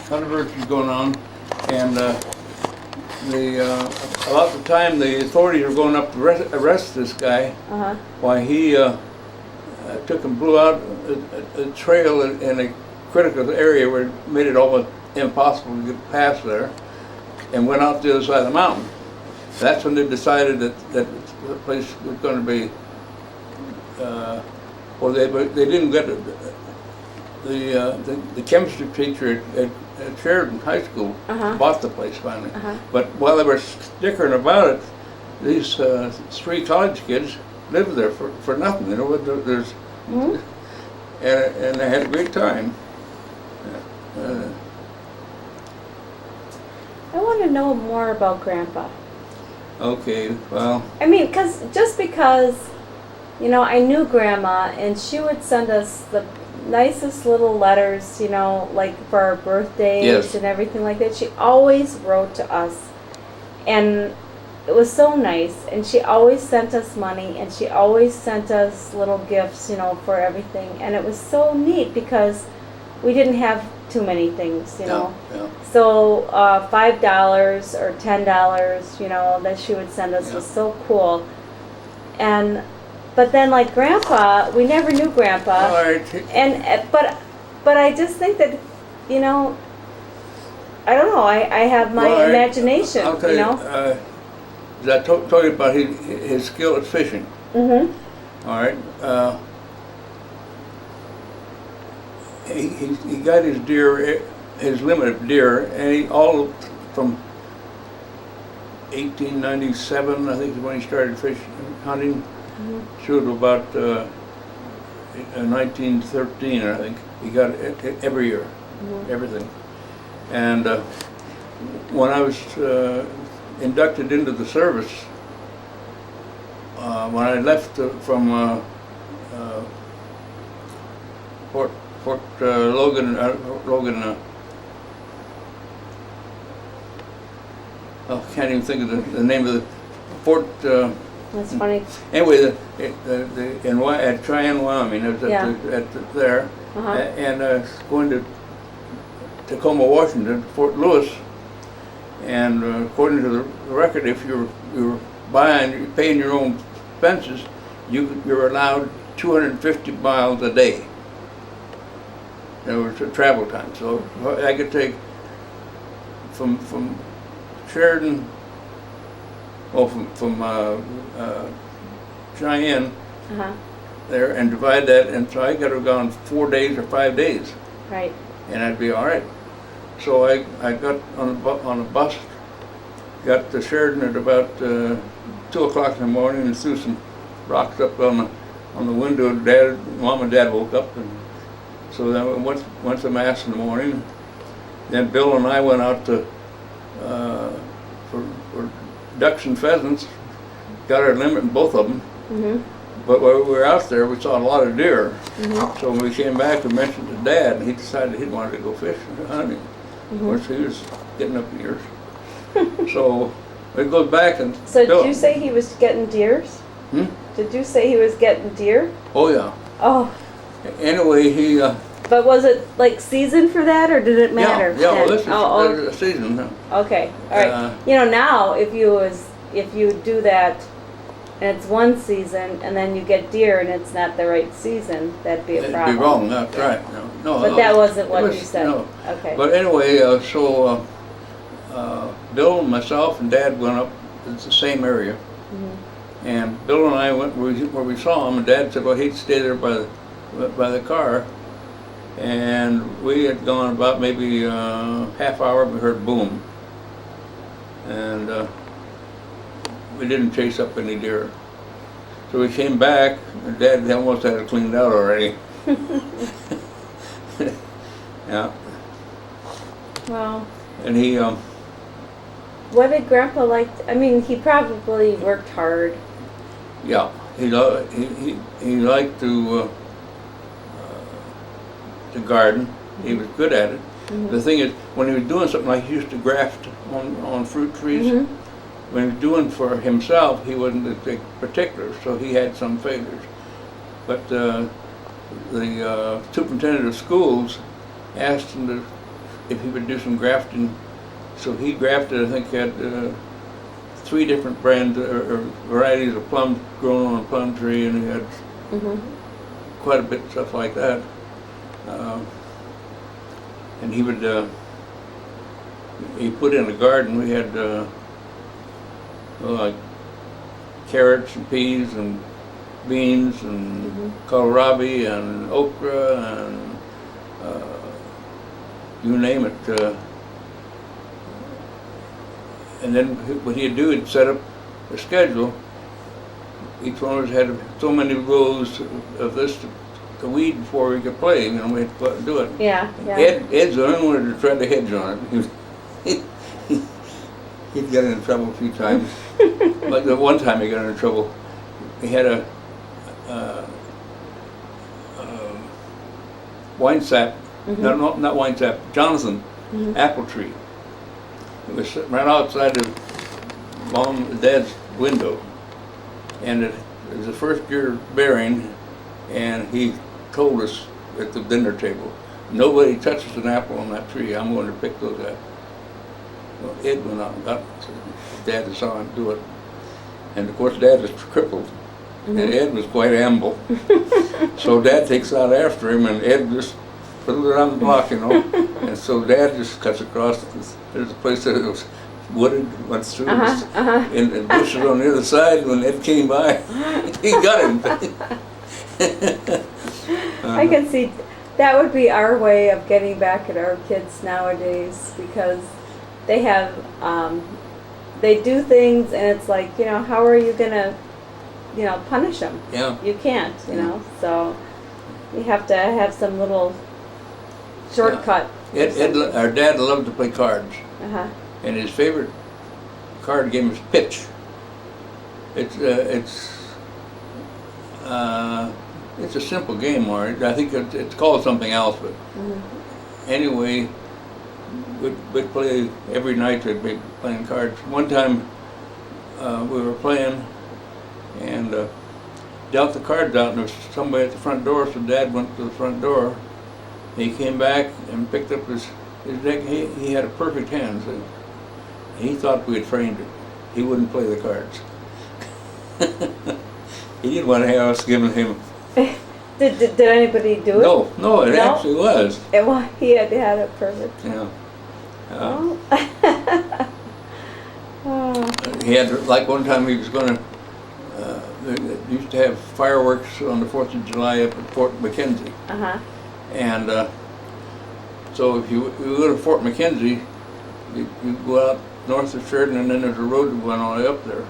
controversy going on, and a lot of the time the authorities were going up to arrest this guy. Why he took and blew out a trail in a critical area where it made it almost impossible to get past there, and went out the other side of the mountain. That's when they decided that the place was going to be. Well, they didn't get the chemistry teacher at Sheridan High School bought the place finally. But while they were snickering about it, these 3 college kids lived there for nothing. You know, there's and they had a great time. I want to know more about Grandpa. Okay, well. I mean, because, you know, I knew Grandma, and she would send us the nicest little letters, you know, like for our birthdays and everything like that. She always wrote to us, and it was so nice. And she always sent us money, and she always sent us little gifts, you know, for everything. And it was so neat because we didn't have too many things, you know. So $5 or $10, you know, that she would send us was so cool. And but then, like Grandpa, we never knew Grandpa, and but I just think that, you know, I don't know. I have my imagination. I'll tell you know. I told you about his skill at fishing. All right. He got his deer, his limit of deer, and he all from 1897, I think, is when he started fishing, hunting. Through to about 1913, I think. He got it every year, everything. And when I was inducted into the service, when I left from Fort Logan, I can't even think of the name of the Fort. That's funny. Anyway, at Cheyenne, Wyoming, I was there, and going to Tacoma, Washington, Fort Lewis, and according to the record, if you're paying your own expenses, you're allowed 250 miles a day. There was a travel time, so I could take from Sheridan. Well, from Cheyenne there, and divide that, and so I could have gone 4 days or 5 days. Right. And I'd be all right. So I got on a bus, got to Sheridan at about 2 o'clock in the morning, and threw some rocks up on the window. Mom and Dad woke up, and so then went to Mass in the morning. Then Bill and I went out to for ducks and pheasants, got our limit in both of them. But while we were out there, we saw a lot of deer. So when we came back, we mentioned to Dad, and he decided he wanted to go fishing and hunting. Of course, he was getting up in years. So we go back and. So did you say he was getting deers? Did you say he was getting deer? Oh yeah. Oh. Anyway, he. But was it like season for that, or did it matter? Yeah, well, this is a season. Okay, all right. You know, now if you do that, and it's one season, and then you get deer, and it's not the right season, that'd be a problem. It'd be wrong. That's right. No. But that wasn't what you said. No. Okay. But anyway, so Bill and myself and Dad went up. It's the same area, and Bill and I went where we saw him, and Dad said, "Well, he'd stay there by the car." And we had gone about maybe half hour, we heard boom. And we didn't chase up any deer. So we came back, and Dad almost had it cleaned out already. Yeah. Well. And he... what did Grandpa like? I mean, he probably worked hard. Yeah, he liked to garden. He was good at it. The thing is, when he was doing something like he used to graft on fruit trees, when he was doing for himself, he wasn't as particular, so he had some failures. But the superintendent of schools asked him to if he would do some grafting. So he grafted, I think, had 3 different brands or varieties of plums grown on a plum tree, and he had quite a bit of stuff like that. And he would, he put in a garden. We had like carrots and peas and beans and kohlrabi and okra and you name it. And then what he'd do, he'd set up a schedule. Each one of us had so many rows of this to weed before we could play. You know, we had to go out and do it. Yeah, yeah. Ed's the only one that tried to hedge on it. He'd got in trouble a few times. Like the one time he got in trouble, he had a wine sap, not wine sap, Jonathan apple tree. It was sitting right outside of Mom and Dad's window, and it was the first year bearing, and he told us at the dinner table, nobody touches an apple on that tree, I'm going to pick those apples. Well, Ed went out and got it, so Dad saw him do it. And of course Dad was crippled, and Ed was quite amble. So Dad takes out after him, and Ed just put it on the block, you know. And so Dad just cuts across. There's a place that was wooded, went through, and bushes on the other side. When Ed came by, he got him. I can see that would be our way of getting back at our kids nowadays, because they have, they do things, and it's like, you know, how are you gonna, you know, punish them? Yeah. You can't, you know. So you have to have some little shortcut. Our dad loved to play cards, and his favorite card game is pitch. It's a simple game, or I think it's called something else, but anyway, we'd play every night. We'd be playing cards. One time we were playing and dealt the cards out, and there was somebody at the front door, so Dad went to the front door. He came back and picked up his deck. He had a perfect hand, so he thought we had framed it. He wouldn't play the cards. He didn't want to have us giving him. Did anybody do it? No, it actually was. He had it perfect. Yeah. Oh. He had, like one time he was going to, they used to have fireworks on the 4th of July up at Fort McKenzie. And so if you go to Fort McKenzie, you go out north of Sheridan, and then there's a road that went all the way up there.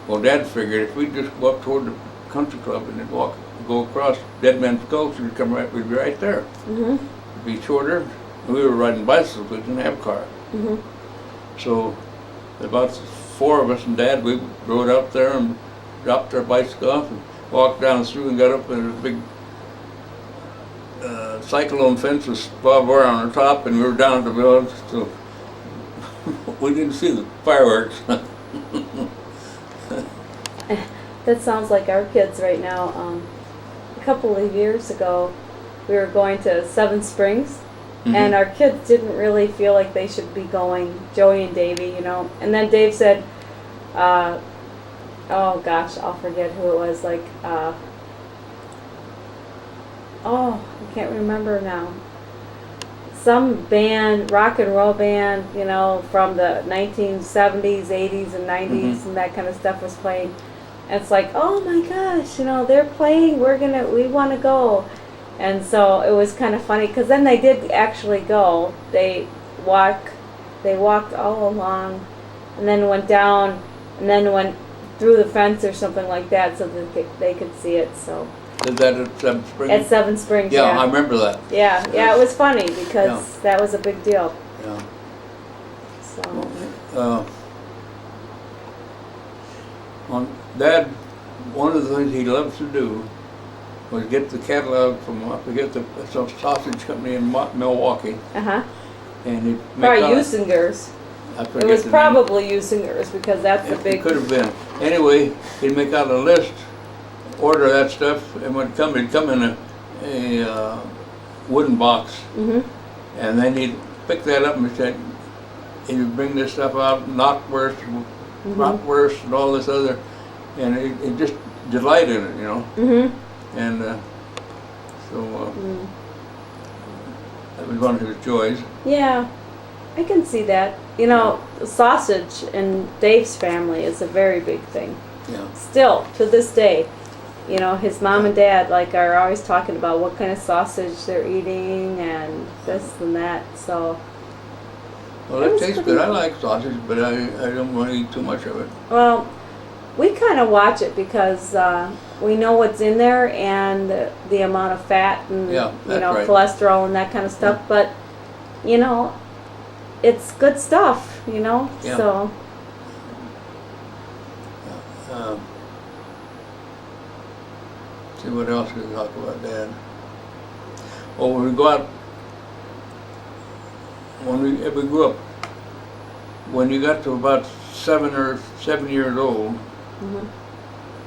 Well, Dad figured if we just go up toward the country club and then go across Dead Man's Gulch, we'd be right there. It'd be shorter. We were riding bicycles, we didn't have cars. So about 4 of us and Dad, we rode out there and dropped our bicycle off and walked down through and got up, and there was a big cyclone fence with barbed wire on the top, and we were down at the village, so we didn't see the fireworks. That sounds like our kids right now. A couple of years ago, we were going to Seven Springs, and our kids didn't really feel like they should be going, Joey and Davey, you know. And then Dave said, oh gosh, I'll forget who it was, like, I can't remember now. Some band, rock and roll band, you know, from the 1970s, 80s, and 90s, and that kind of stuff was playing. And it's like, oh my gosh, you know, they're playing, we want to go. And so it was kind of funny, because then they did actually go. They walked all along, and then went down, and then went through the fence or something like that, so that they could see it. So. Is that at Seven Springs? At Seven Springs, yeah. I remember that. Yeah, it was funny, because that was a big deal. Yeah. So. Dad, one of the things he loved to do was get the catalog from, I forget, some sausage company in Milwaukee. And he'd make probably Usinger's. It was probably Usinger's, because that's the big. It could have been. Anyway, he'd make out a list, order that stuff, and it'd come in a wooden box. And then he'd pick that up and said, and you bring this stuff out, knockwurst, bratwurst, and all this other, and it just delight in it, you know. And so that was one of his joys. Yeah, I can see that. You know, sausage in Dave's family is a very big thing. Yeah. Still, to this day, you know, his mom and dad are always talking about what kind of sausage they're eating and this and that. So. Well, it tastes good. I like sausage, but I don't want to eat too much of it. Well, we kind of watch it because we know what's in there and the amount of fat and cholesterol and that kind of stuff. But you know, it's good stuff. You know, so. See what else we can talk about, Dad. Oh, when we go out, when we grew up, when you got to about 7 years old,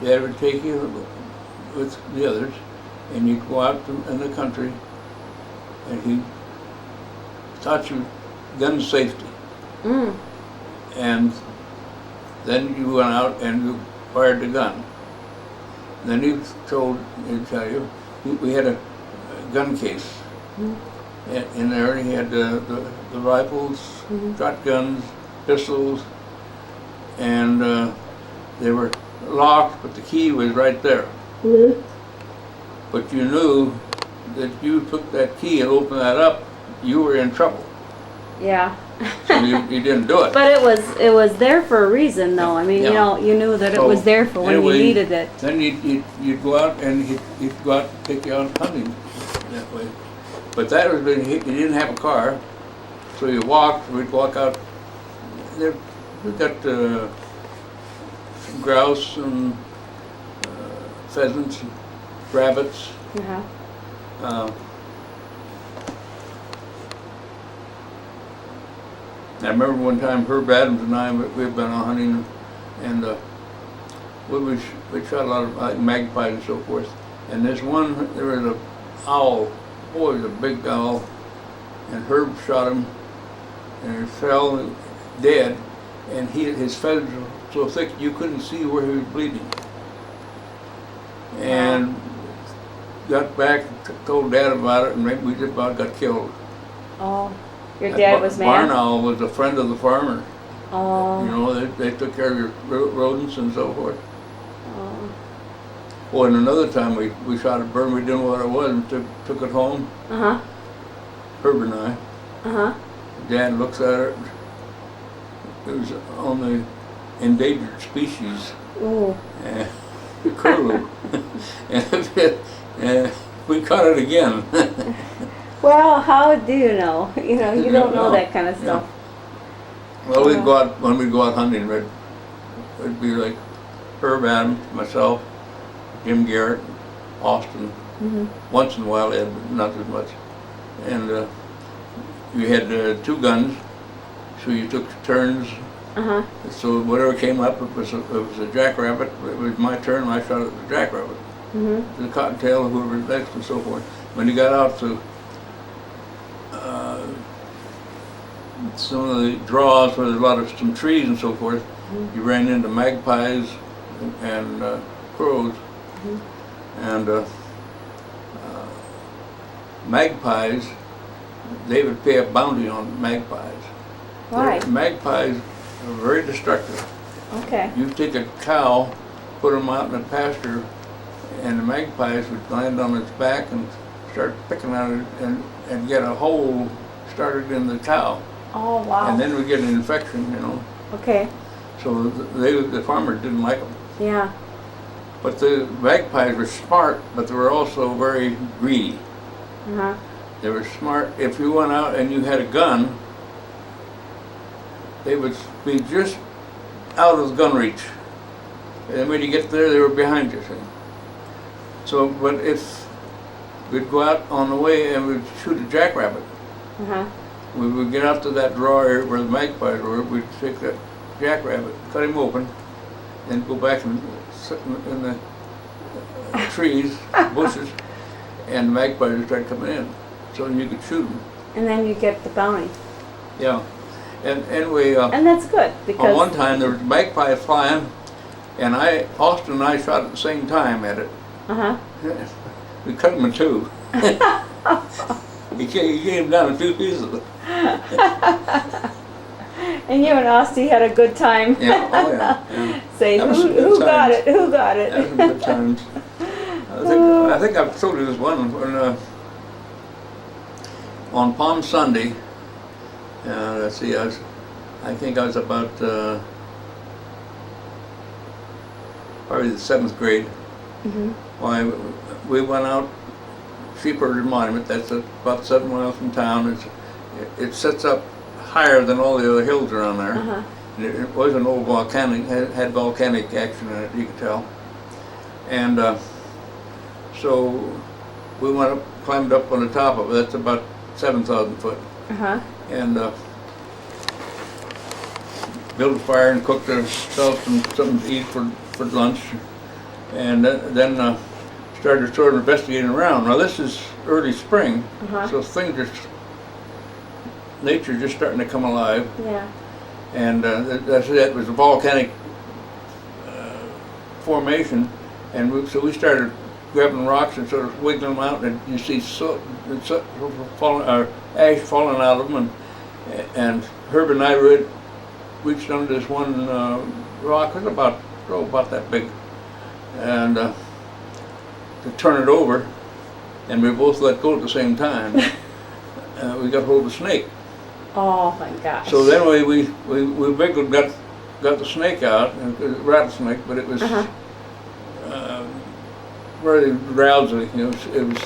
Dad would take you with the others, and you'd go out in the country, and he taught you gun safety. And then you went out and you fired the gun. Then he'd tell you, we had a gun case in there. He had the rifles, shotguns, pistols, and they were locked, but the key was right there. But you knew that you took that key and opened that up, you were in trouble. Yeah. So you didn't do it. But it was there for a reason, though. I mean, you know, you knew that it was there for when you needed it. Then you'd go out and he'd go out and take you out hunting that way. But that was when he didn't have a car, so you walked. We'd walk out. We got grouse and pheasants, and rabbits. I remember one time Herb Adams and I, we'd been out hunting, and we shot a lot of magpies and so forth. And there was an owl, boy, it was a big owl, and Herb shot him, and he fell dead, and his feathers were so thick you couldn't see where he was bleeding. And got back, told Dad about it, and we just about got killed. Oh. Your dad was mad? Barn owl was a friend of the farmer. Oh. You know, they took care of your rodents and so forth. Oh. Well, and another time we shot a bird, we didn't know what it was, and took it home. Herb and I. Dad looks at it. It was on the endangered species. Ooh. The curlew. And we caught it again. Well, how do you know? You know, you don't know that kind of stuff. Well, we'd go out, when we'd go out hunting, it'd be like Herb Adams, myself, Jim Garret, Austin. Once in a while, Ed, but not as much. And you had 2 guns, so you took turns. So whatever came up, it was a jackrabbit. It was my turn, and I shot at the jackrabbit. The cottontail, whoever was next, and so forth. When you got out to some of the draws where there's some trees and so forth, you ran into magpies and crows. And magpies, they would pay a bounty on magpies. Why? Magpies are very destructive. Okay. You take a cow, put them out in the pasture, and the magpies would land on its back and start picking at it and get a hole started in the cow. Oh, wow. And then we get an infection, you know. Okay. So the farmers didn't like them. Yeah. But the magpies were smart, but they were also very greedy. They were smart. If you went out and you had a gun, they would be just out of gun reach. And when you get there, they were behind you. See? So, but if we'd go out on the way and we'd shoot a jackrabbit, we would get out to that draw area where the magpies were, we'd take that jackrabbit, cut him open, and go back and sit in the trees, bushes, and the magpies would start coming in. So you could shoot them. And then you get the bounty. Yeah. And anyway, and that's good because one time there was magpies flying, and Austin and I shot at the same time at it. We cut him in two. He came down in 2 pieces. And you and Austin had a good time. Yeah, oh yeah. Say, who got it? Who got it? That was some good times. I think I've told you this one when on Palm Sunday. Let's see, I think I was about probably the 7th grade. Why we went out Sheepherder's Monument. That's about 7 miles from town. It sets up higher than all the other hills around there. It was an old volcanic, had volcanic action in it, you could tell. And so we went up, climbed up on the top of it. That's about 7,000 foot. And built a fire and cooked ourselves something to eat for lunch. And then started sort of investigating around. Now this is early spring, so things are, nature's just starting to come alive. Yeah. And that was a volcanic formation, and so we started grabbing rocks and sort of wiggling them out, and you see ash falling out of them, and Herb and I reached under this one rock. It was about that big, and to turn it over, and we both let go at the same time. We got hold of a snake. Oh my gosh! So then we wiggled, got the snake out, it was a rattlesnake, but it was very drowsy. It was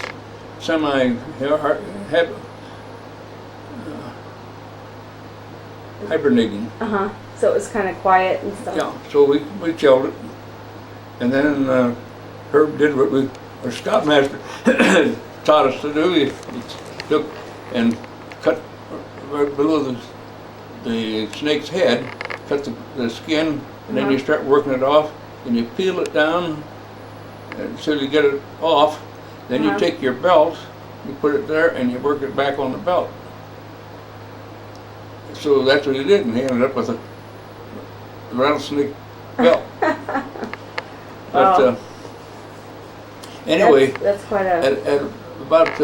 hibernating. So it was kind of quiet and stuff. Yeah. So we killed it, and then Herb did what our scoutmaster taught us to do. He took and cut right below the snake's head, cut the skin, and then you start working it off, and you peel it down until you get it off. Then you take your belt, you put it there, and you work it back on the belt. So that's what he did, and he ended up with a rattlesnake belt. But anyway, that's quite a. At about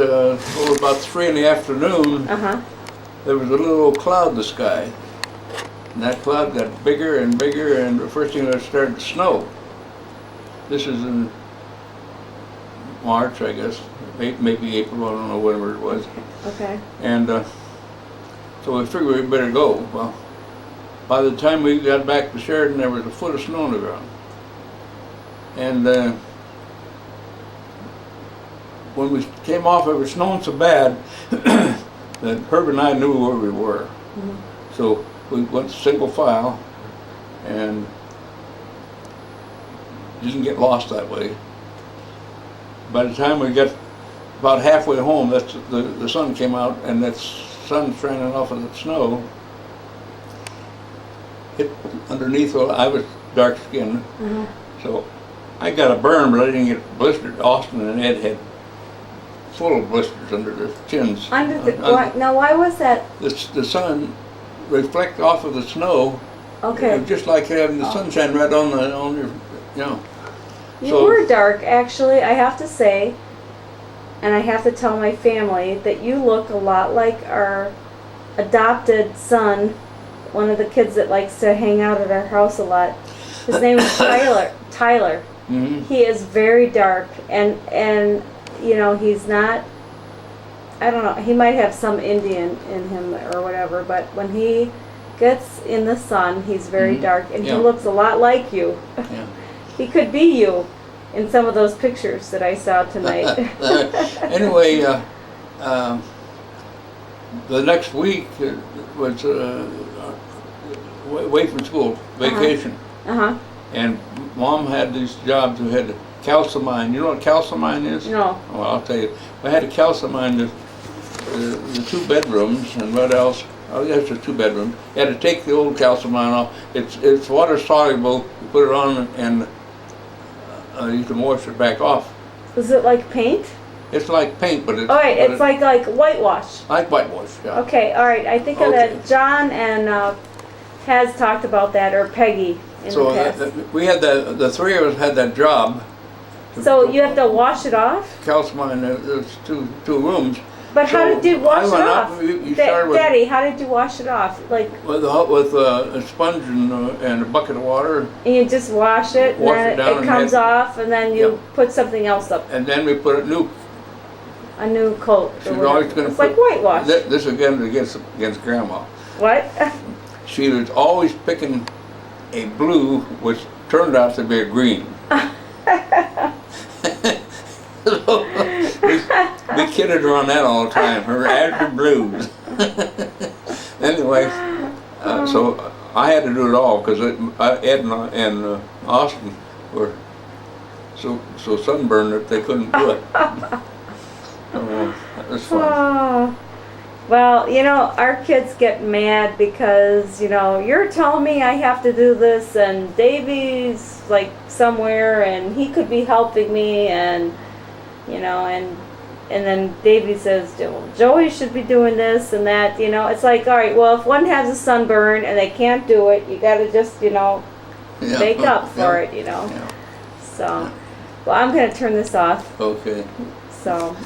3 in the afternoon, there was a little old cloud in the sky, and that cloud got bigger and bigger, and the first thing it started to snow. This is in March, I guess, maybe April, I don't know, whatever it was. Okay. And so we figured we better go. Well, by the time we got back to Sheridan, there was a foot of snow on the ground. And when we came off, it was snowing so bad that Herb and I knew where we were. So we went single file and didn't get lost that way. By the time we got about halfway home, the sun came out, and that sun shining off of the snow hit underneath. Well, I was dark skinned, so I got a burn, but I didn't get blistered. Austin and Ed had full of blisters under their chins. Now, why was that? The sun reflect off of the snow. Okay. Just like having the sunshine right on your, You were dark, actually. I have to say, and I have to tell my family that you look a lot like our adopted son, one of the kids that likes to hang out at our house a lot. His name is Tyler. He is very dark, and he's not, I don't know, he might have some Indian in him or whatever, but when he gets in the sun, he's very dark, and he looks a lot like you. He could be you in some of those pictures that I saw tonight. Anyway, the next week was away from school, vacation. And Mom had these jobs. We had calcimine. You know what calcimine is? No. Well, I'll tell you. We had to calcimine the 2 bedrooms, and what else? Oh, yes, the 2 bedrooms. You had to take the old calcimine off. It's water soluble. You put it on, and you can wash it back off. Was it like paint? It's like paint, but it's... All right, it's like whitewash. Like whitewash, yeah. Okay, all right. I think that John and has talked about that, or Peggy in the past. We had the three of us had that job. So you have to wash it off? Calcimine, there's two rooms. But how did you wash it off? You started with, Daddy, how did you wash it off? Like with a sponge and a bucket of water. And you just wash it, and then it comes off, and then you put something else up. And then we put a new coat. She's always going to put. It's like whitewash. This again against Grandma. What? She was always picking a blue, which turned out to be a green. So we kidded her on that all the time. Her azure blues. Anyway, so I had to do it all because Ed and Austin were so sunburned that they couldn't do it. That was fun. Oh. Well, you know, our kids get mad because, you know, you're telling me I have to do this, and Davey's like somewhere and he could be helping me, and you know, and then Davey says, Joey should be doing this and that, you know. It's like, all right, well, if one has a sunburn and they can't do it, you got to just, you know, make up for it, you know. Yeah. So, well, I'm going to turn this off. Okay. So.